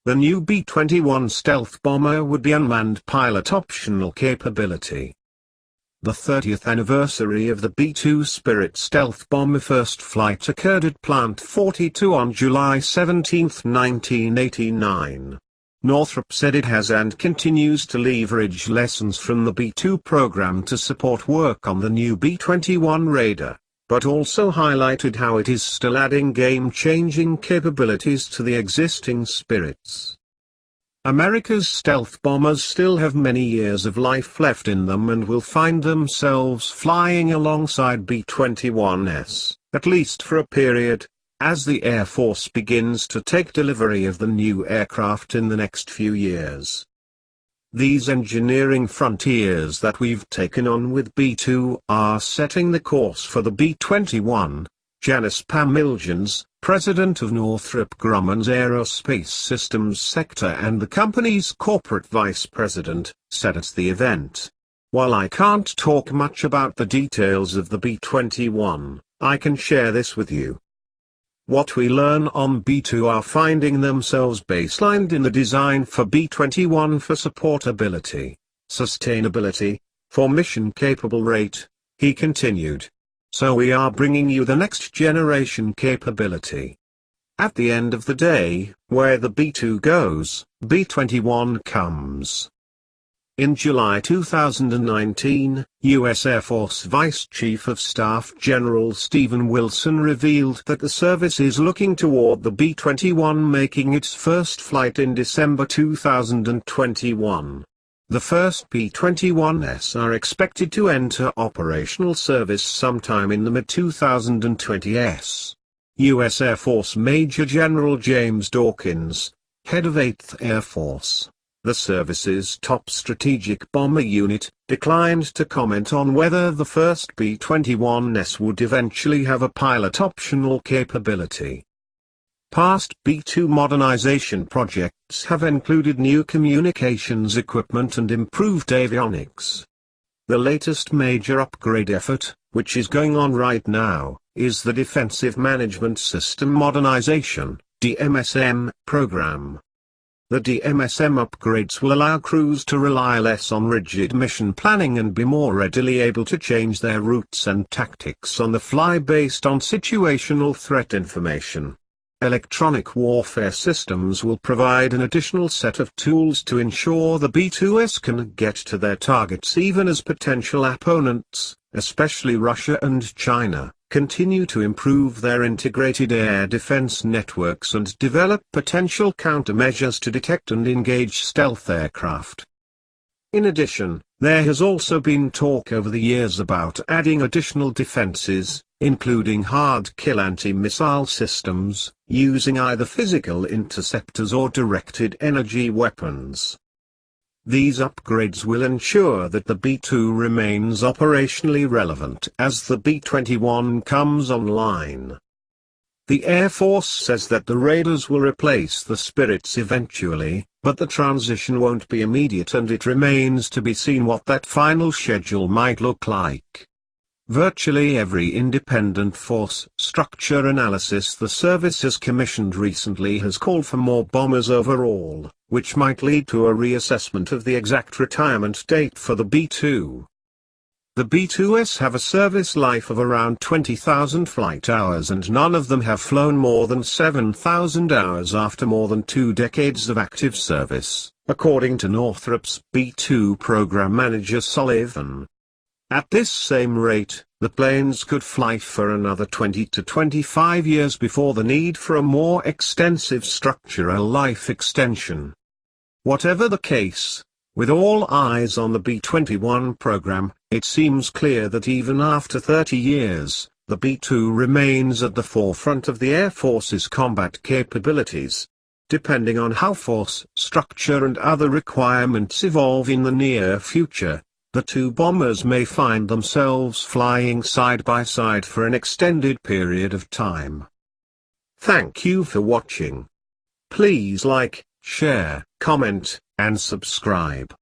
The new B-21 stealth bomber would be unmanned pilot optional capability. The 30th anniversary of the B-2 Spirit stealth bomber first flight occurred at Plant 42 on July 17, 1989. Northrop said it has and continues to leverage lessons from the B-2 program to support work on the new B-21 Raider, but also highlighted how it is still adding game-changing capabilities to the existing Spirits. America's stealth bombers still have many years of life left in them and will find themselves flying alongside B-21s, at least for a period, as the Air Force begins to take delivery of the new aircraft in the next few years. These engineering frontiers that we've taken on with B-2 are setting the course for the B-21. Janice Pamilgens, president of Northrop Grumman's Aerospace Systems sector and the company's corporate vice president, said at the event. While I can't talk much about the details of the B-21, I can share this with you. What we learn on B-2 are finding themselves baselined in the design for B-21 for supportability, sustainability, for mission-capable rate, he continued. So we are bringing you the next generation capability. At the end of the day, where the B-2 goes, B-21 comes. In July 2019, U.S. Air Force Vice Chief of Staff General Stephen Wilson revealed that the service is looking toward the B-21 making its first flight in December 2021. The first B-21s are expected to enter operational service sometime in the mid-2020s. U.S. Air Force Major General James Dawkins, head of 8th Air Force, the service's top strategic bomber unit, declined to comment on whether the first B-21s would eventually have a pilot-optional capability. Past B-2 modernization projects have included new communications equipment and improved avionics. The latest major upgrade effort, which is going on right now, is the Defensive Management System Modernization (DMSM) program. The DMSM upgrades will allow crews to rely less on rigid mission planning and be more readily able to change their routes and tactics on the fly based on situational threat information. Electronic warfare systems will provide an additional set of tools to ensure the B-2s can get to their targets even as potential opponents, especially Russia and China, continue to improve their integrated air defense networks and develop potential countermeasures to detect and engage stealth aircraft. In addition, there has also been talk over the years about adding additional defenses, including hard-kill anti-missile systems, using either physical interceptors or directed energy weapons. These upgrades will ensure that the B-2 remains operationally relevant as the B-21 comes online. The Air Force says that the Raiders will replace the Spirits eventually, but the transition won't be immediate and it remains to be seen what that final schedule might look like. Virtually every independent force structure analysis the service has commissioned recently has called for more bombers overall, which might lead to a reassessment of the exact retirement date for the B-2. The B-2s have a service life of around 20,000 flight hours and none of them have flown more than 7,000 hours after more than 2 decades of active service, according to Northrop's B-2 program manager Sullivan. At this same rate, the planes could fly for another 20 to 25 years before the need for a more extensive structural life extension. Whatever the case, with all eyes on the B-21 program, it seems clear that even after 30 years, the B-2 remains at the forefront of the Air Force's combat capabilities. Depending on how force structure and other requirements evolve in the near future, the two bombers may find themselves flying side by side for an extended period of time. Thank you for watching. Please like, share, comment, and subscribe.